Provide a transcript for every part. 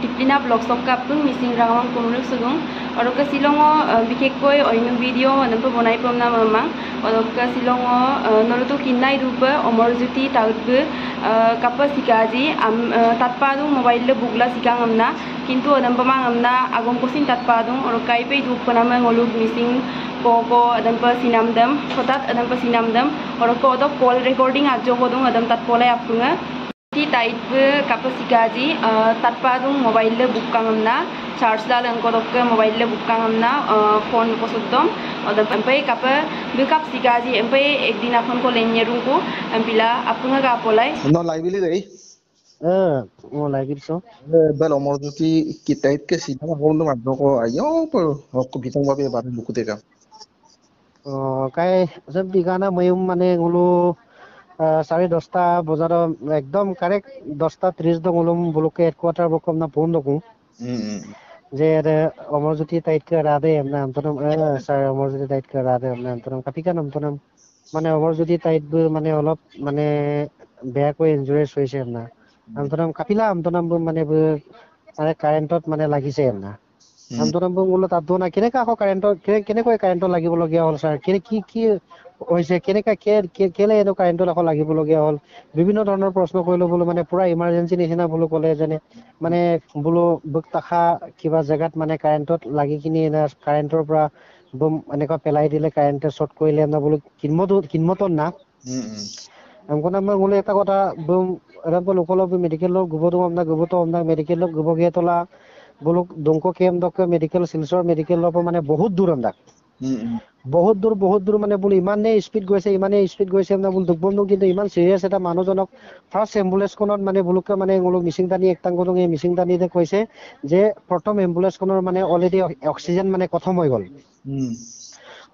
Diplina blog sok kapung missing rangamang kunuluk sugung orok ke silongo bikekoi oinu video nampu bonai pom na mama orok ke silongo norotu kinai rupa omorjuti tautbe kappa sikaji tatpadung mobile le bugla sikang amna kintu adampamang amna agom kosin tatpadung orok kai pe du panama ngoluk missing ko adampa sinamdam khotat adampa sinamdam orok ko odok call recording ajo kodung adam tatpolai apunga Type kapasikaji tatpadung mobile le bukangamna charge dal angkodok mobile le bukangamna phone posudom oda empai kapa backup sikaji empai ekdin akhon ko lenyerung ko ampila apunga ga polai no library dei mo library so bel omorjuti kitait ke sida hondo madno ko ayo por ko bitang babe babe bukute ka kai sab bigana mayum mane gulo 10:30 বজার একদম correct 10:30 দং Uloom বুলুকে headquarter বকম না phone দকু যে Amarjyoti তাইতকে রাদে আমনা আমতনম sir Amarjyoti তাইতকে রাদে আমনা আমতনম কাপিকা নামতনম মানে অমরজ্যোতি তাইত মানে অলপ মানে বেয়া কই ইনজুরিয়াস হইছে আমনা আমতনম কাপিলা আমতনম মানে মানে কারেন্টত মানে লাগিছে আমনা আমতনম গুলো তাতো না কেনেকা আকৌ কারেন্টত কেনেকৈ কারেন্টত লাগিব লগিয়া হল স্যার কি হৈছে কেনেকা কেলে এনো কাৰেণ্টত আকৌ লাগিবলগীয়া হ'ল বিভিন্ন ধৰণৰ প্ৰশ্ন কৰিলো বোলো মানে পুৰা ইমাৰ্জেন্সি নিচিনা বোলো ক'লে যেনে মানে বোলো বুকতাখা কিবা জেগাত মানে কাৰেণ্টত লাগি কিনি কাৰেণ্টৰ পৰা বম এনেকুৱা পেলাই দিলে কাৰেণ্টে শ্বৰ্ট কৰিলে না বোলো কিনমত না আমকনা মই বোলো এটা কথা বম এৰাপ লোকল মেডিকেলৰ গুবতো আমনা মেডিকেলৰ গুবগে তোলা বোলো দংকো কেম দক মেডিকেল সিলচৰ মেডিকেলৰ মানে বহুত দূৰ আমদা বহুত দূৰ মানে বলে ইমানে স্পিড গৈছে আমরা বল দুবন্ধু কিন্তু ইমান সিরিয়াস এটা মানুহজনক ফার্স্ট এম্বুলেন্স কোনত মানে বুলুকে মানে গুলো মিসিং দানি একটাঙ্গদং এই মিসিং দানিতে কৈছে যে প্রথম এম্বুলেন্স কোনৰ মানে অলরেডি অক্সিজেন মানে খতম হৈ গল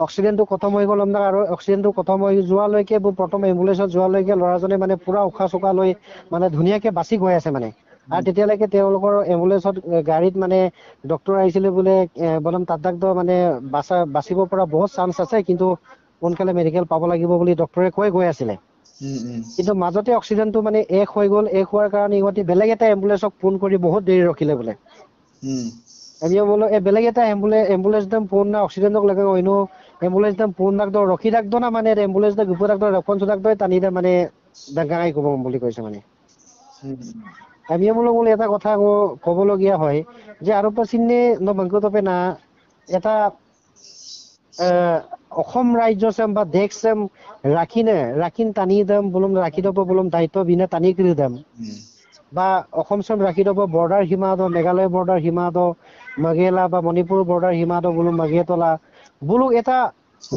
অক্সিজেনটো খতম হৈ গল আমরা আৰু অক্সিজেনটো খতম হৈ যোৱা লৈকে প্ৰথম এম্বুলেন্সত যোৱা লৈকে লৰাজনে মানে পুৰা উখা চকা লৈ মানে ধুনিয়াকে বাছি গৈ আছে মানে আৰ তেতিয়ালৈকে তেওঁলোকৰ এম্বুলেন্সত গাড়ীত মানে ডক্টৰ আহিছিলে বোলে বলম তাক মানে বাচিব পৰা বহুত চান্স আছে কিন্তু সোনকালে মেডিকেল পাব লাগিব বুলি ডক্টৰে গৈ আছিলে কিন্তু মাজতে অক্সিজেনটো মানে এক হৈ গল এক হোৱাৰ কাৰণে ইহঁতি বেলেগ এটা এম্বুলেন্সক ফোন কৰি বহুত দেৰি ৰখিলে বোলে আমি বলো এই বেলেগ এটা এম্বুলেন্স দম ফোন না অক্সিজেনক লাগে হইনো এম্বুলেন্স দম ফোন নাক ৰখি ৰাখদো না মানে এম্বুলেন্স দা গুপুৰ ৰাখদো ৰেসপন্স ৰাখদো টানি দে মানে ডাঙাই কব বুলি কৈছে মানে আমি বলো এটা কথা কবলগীয়া হয় যে আৰু পাছিনে নবংকতপে না এটা অসম ৰাজ্য চেম বা দেশ চেম ৰাখিন টানি দাম বলুম ৰাখি দব বলুম দায়িত্ব বিনা টানি কৰি দাম বা অসম চেম ৰাখি দব বৰ্ডাৰ সীমা দ মেঘালয় বৰ্ডাৰ সীমা দ মগেলা বা মণিপুৰ বৰ্ডাৰ সীমা দ বলুম মাগিয়েতলা বলুক এটা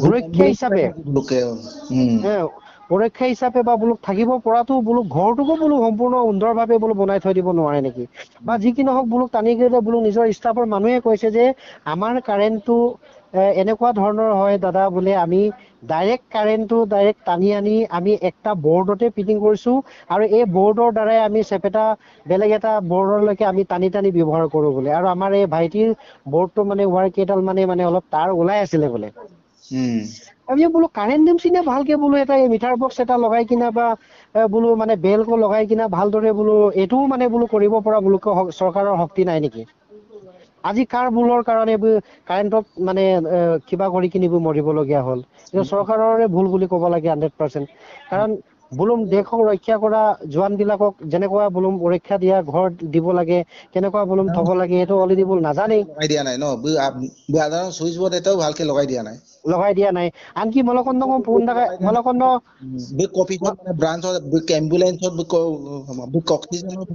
সুৰক্ষা হিচাপে সুৰক্ষা হিচাপে বা বোলো থাকিব পৰাটো বোলো ঘৰটোকো বোলো সম্পূৰ্ণ সুন্দৰভাৱে বোলো বনাই থৈ দিব নোৱাৰে নেকি বা যি কি নহওক বোলো টানি গেলে বোলো নিজৰ ষ্টাফৰ মানুহে কৈছে যে আমাৰ কাৰেণ্টটো এনেকুৱা ধৰণৰ হয় দাদা বোলে আমি কাৰেণ্টটো ডাইৰেক্ট টানি আনি আমি একটা বৰ্ডতে ফিটিং কৰিছো আৰু এই বৰ্ডৰ দ্বাৰাই আমি চেপেটা বেলেগ এটা বৰ্ডৰলৈকে আমি টানি ব্যৱহাৰ কৰো বোলে আৰু আমাৰ এই ভাইটিৰ বৰ্ডটো মানে ৱাৰ কেইডাল মানে অলপ তাৰ ওলাই আছিলে বোলে আমি বোলো কাৰেণ্ট দিম চিনে ভালকে বোলো এটা মিটাৰ বক্স এটা লগাই কিনা বা বোলো মানে বেলকো লগাই কিনা ভালদৰে বোলো এটোও মানে বোলো কৰিব পৰা বোলো চৰকাৰৰ শক্তি নাই নেকি আজি কাৰ ভুলৰ কাৰণে কাৰেণ্টত মানে কিবা কৰি কিনিব মৰিবলগীয়া হ'ল চৰকাৰৰে ভুল বুলি ক'ব লাগে 100% কাৰণ বুলুম দেশক ৰক্ষা কৰা জোৱান বিলাকক যেনেকুৱা বুলুম সুৰক্ষা দিয়া ঘৰ দিব লাগে কেনেকুৱা বুলুম থব লাগে এটো অলৰেডি বুল নাজানেই লগাই দিয়া নাই ন সাধাৰণ সুইচ বৰ্ড এটাও ভালকে লগাই দিয়া নাই আনকি মলকন্দ মলকন্দ অফিসত মানে ব্ৰাঞ্চত এম্বুলেন্সত অক্সিজেনৰ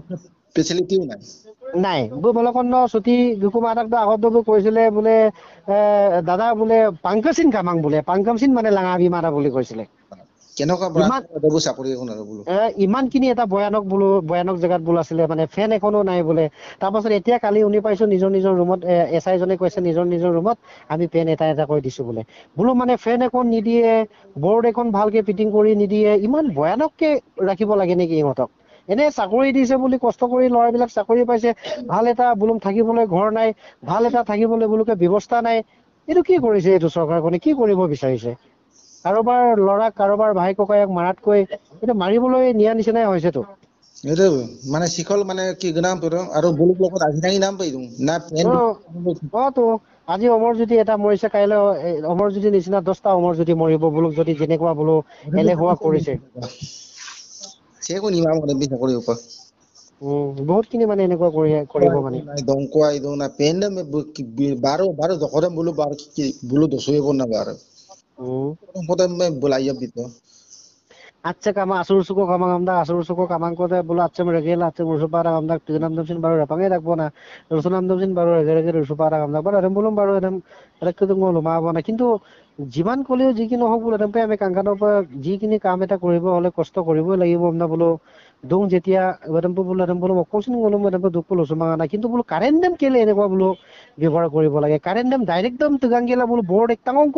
ফেচিলিটিও নাই মলকন্দ ছুটি দুকুমাৰক আগত কৈছিলে বোলে দাদা বোলে পাংকচিন কামাং বোলে পাংকমচিন মানে লাঙাবি মাৰা বুলি কৈছিলে কেনেকুৱা চাকৰি এখন আৰু বোলো ইমান খিনি এটা ভয়ানক জেগাত বোল আছিলে মানে ফেন এখনো নাই বোলে তাৰপাছত এতিয়া কালি শুনি পাইছো নিজৰ ৰুমত এসআই জনে কৈছে নিজৰ ৰুমত আমি ফেন এটা কৰি দিছো বোলো মানে ফেন এখন নিদিয়ে বৰ্ড এখন ভালকে ফিটিং কৰি নিদিয়ে ইমান ভয়ানককে ৰাখিব লাগে নেকি ইহঁতক এনে চাকৰি দিছে বুলি কষ্ট কৰি ল'ৰাবিলাক চাকৰি পাইছে ভাল এটা বুলুম থাকিবলৈ ঘৰ নাই ভাল এটা থাকিবলৈ বুলুকে ব্যৱস্থা নাই এইটো কি কৰিছে এইটো চৰকাৰখনে কি কৰিব বিচাৰিছে কাৰোবাৰ ল'ৰা কাৰোবাৰ ভাই ককায়েক মাৰাতকৈ এইটো মাৰিবলৈ নিয়া নিচিনাই হৈছেতো itu mana sikol mana ki genam pero aro buluk lokot asinangi nam pe itu na pen তো আজি অমৰজ্যোতি এটা মৰিছে কাইলৈ অমৰজ্যোতি নিচিনা 10টা অমৰজ্যোতি মৰিব বোলো যদি যেনেকুৱা বোলো এলেহুৱা কৰিছে saya ko ni mam ko bisa ko ko বহুত খিনি মানে এনেকুৱা কৰিব মানে dongko itu na pen me baro baro dokore bulu baro ki bulu dosoi ko na baro potem me bulaya bito আচ্ছা কামা আসুর সুকো কামাং আমদা আসুর সুকো কামাং কোতে বলো আচ্ছা মে রেগেল আচ্ছা রুসুপারা আমদা তিনাম দমসিন বারো রাপাঙ্গে রাখবো না রুসুনাম দমসিন বারো রেগে রেগে রুসুপারা আমদা বারো এরম বলুম বারো এরম রেখে তুমি লুমাব না কিন্তু যিমান কলেও যি কি নহওক বোলো এরম আমি কাংকানৰ পৰা যিখিনি কাম এটা কৰিব হলে কষ্ট কৰিবই লাগিব আমদা বোলো দুং যেতিয়া এৰম বলো অকলসিন বলো এৰম দুখ বলো সুমাঙা না কিন্তু বলো কাৰেন্ট দেম কেলে এনেকুৱা বলো ব্যৱহাৰ কৰিব লাগে কারেন্ট দেম ডাইরেক্ট দম তুগাঙ্গেলা বলো বোর্ড একটাঙ্গক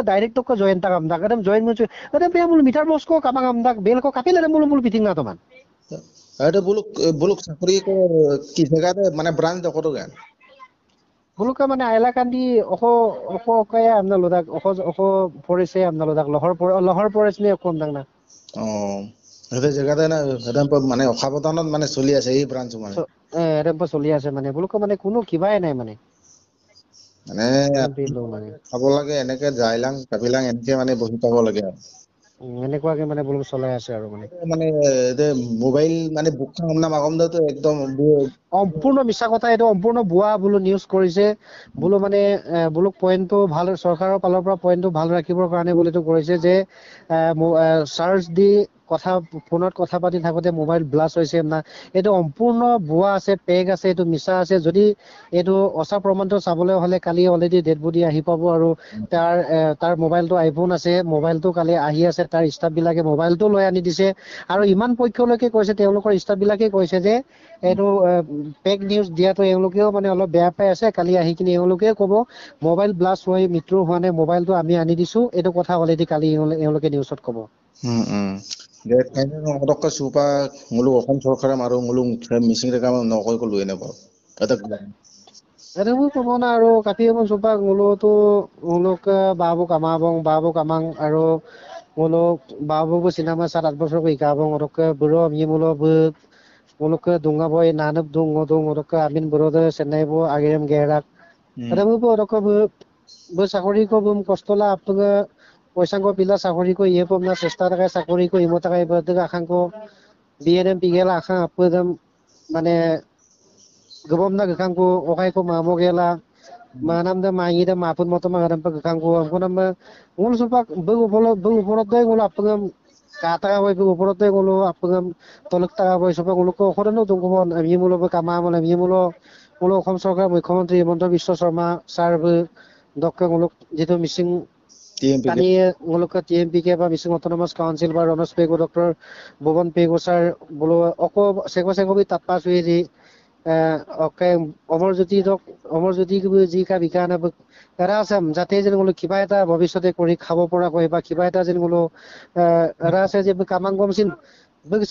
ডাইরেক্ট তো জয়েন্ট টাকাম দা এরম জয়েন্ট মুচে এরম পে বলো meter box ko kamang amdak bel ko kapil ada mulu piting na teman ada buluk buluk sakuri ko ki jagate মানে branch dokoro gan buluka মানে এলাকান di oko kaya amna lodak oko forest amna lodak lohor forest ne kom dang na এটা জায়গাতে না এটা মানে অখাবতানত মানে চলি আছে এই ব্রাঞ্চ মানে এরম চলি আছে মানে buluka মানে কোনো কিবাই নাই মানে খাব লাগে এনেকে যাইলাং কাপিলাং এনেকে মানে বহি পাব লাগে এনেকুৱাকে মানে বলুম চলাই আছে আৰু মানে মোবাইল মানে বুক নাম আগম তো একদম সম্পূৰ্ণ মিছা কথা এইটো সম্পূৰ্ণ বুৱা বোলো নিউজ কৰিছে বোলো মানে বোলো পইণ্টটো ভাল চৰকাৰৰ ফালৰ পৰা পইণ্টটো ভাল ৰাখিবৰ কাৰণে বোলো এইটো কৰিছে যে চাৰ্জ দি কথা ফোনত কথা পাতি থাকোতে মোবাইল ব্লাষ্ট হৈছে না এইটো সম্পূৰ্ণ বুৱা আছে পেগ আছে এইটো মিছা আছে যদি এইটো অসা প্ৰমাণটো চাবলৈ হলে কালি অলৰেডি ডেড বডি আহি পাব আৰু তাৰ মোবাইলটো আইফোন আছে মোবাইলটো কালি আহি আছে তাৰ ষ্টাফ বিলাকে মোবাইলটো লৈ আনি দিছে আৰু ইমান পক্ষলৈকে কৈছে তেওঁলোকৰ ষ্টাফ বিলাকে কৈছে যে এইটো পেক নিউজ দিয়াটো এওঁলোকেও মানে অলপ বেয়া পাই আছে কালি আহি কিনে এওঁলোকে ক'ব মোবাইল ব্লাষ্ট হৈ মৃত্যু হোৱা নাই মোবাইলটো আমি আনি দিছো এইটো কথা অলৰেডি কালি এওঁলোকে নিউজত ক'ব যে অদক্ষ সুপা মুলুক অসম চৰকাৰে মাৰো মুলুক মিচিং ৰেখা নকয় কলো এনে পাও এটা মই ক'ব না আৰু কাটি সুপা মুলুকটো মুলুক বাবু কামাং আৰু মুলুক বাবু চিনেমা 7-8 বছৰ ko ikabong orok bro mi mulo ke dunga boy nanep dung orok amin bro de senai bo agem gerak ada mo po orok bo sakori ko bum kostola apga পয়সা ko pila sakori ko ye pom na sesta taka sakori ko imota kai berdega akhang ko BNM pigela akhang apgam মানে gobom na gakhang ko okai ko mamo gela manam da mangi da mapun moto mangaram pa gakhang ko amko nam ngul supak bu uporot dai ngul apgam kata boy bu uporot dai ngul apgam tolak taka boy supak ngul ko khorano dungkon ami mulo ba kama ami mulo Assam চৰকাৰ মুখ্যমন্ত্ৰী Himanta Biswa Sarma sir দক্ষ মুলক যেটো missing কালি মুলক টিএমপিকে বা missing autonomous council বা রনস পেগো doctor ভুবন পেগো sir বলো অকো সেগবি তাপা সুইরি অকে অমৰজ্যোতি যি কা বিকানা এৰা আছে যাতে যেন বলো কিবা এটা ভৱিষ্যতে কৰি খাব পৰা কয় বা কিবা এটা যেন বলো এৰা আছে যে কামাং গমছিন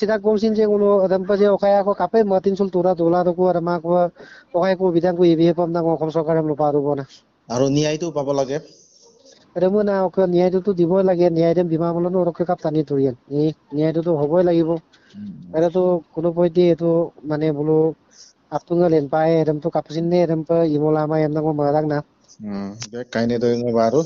sidak gomsin je ngulo adam pa je okaya ko kape matin sul tura dola ko arma ko okaya ko bidang ko ibe pam na Assam চৰকাৰে লপা দিব না আৰু ন্যায়টো পাব লাগে এরমু না ওকে ন্যায়টো দিবই লাগে ন্যায় দেম বিমা বলনো ওরকে কাপ টানি ধরিয়েন এই ন্যায়টো হবই লাগিব এটা তো কোনো পইতে এটো মানে বলো আতুঙ্গা লেন পায় এরম তো কাপসিন নে এরম পা ইমোলা মা এমনা মো মারাং না কাইনে তো বারো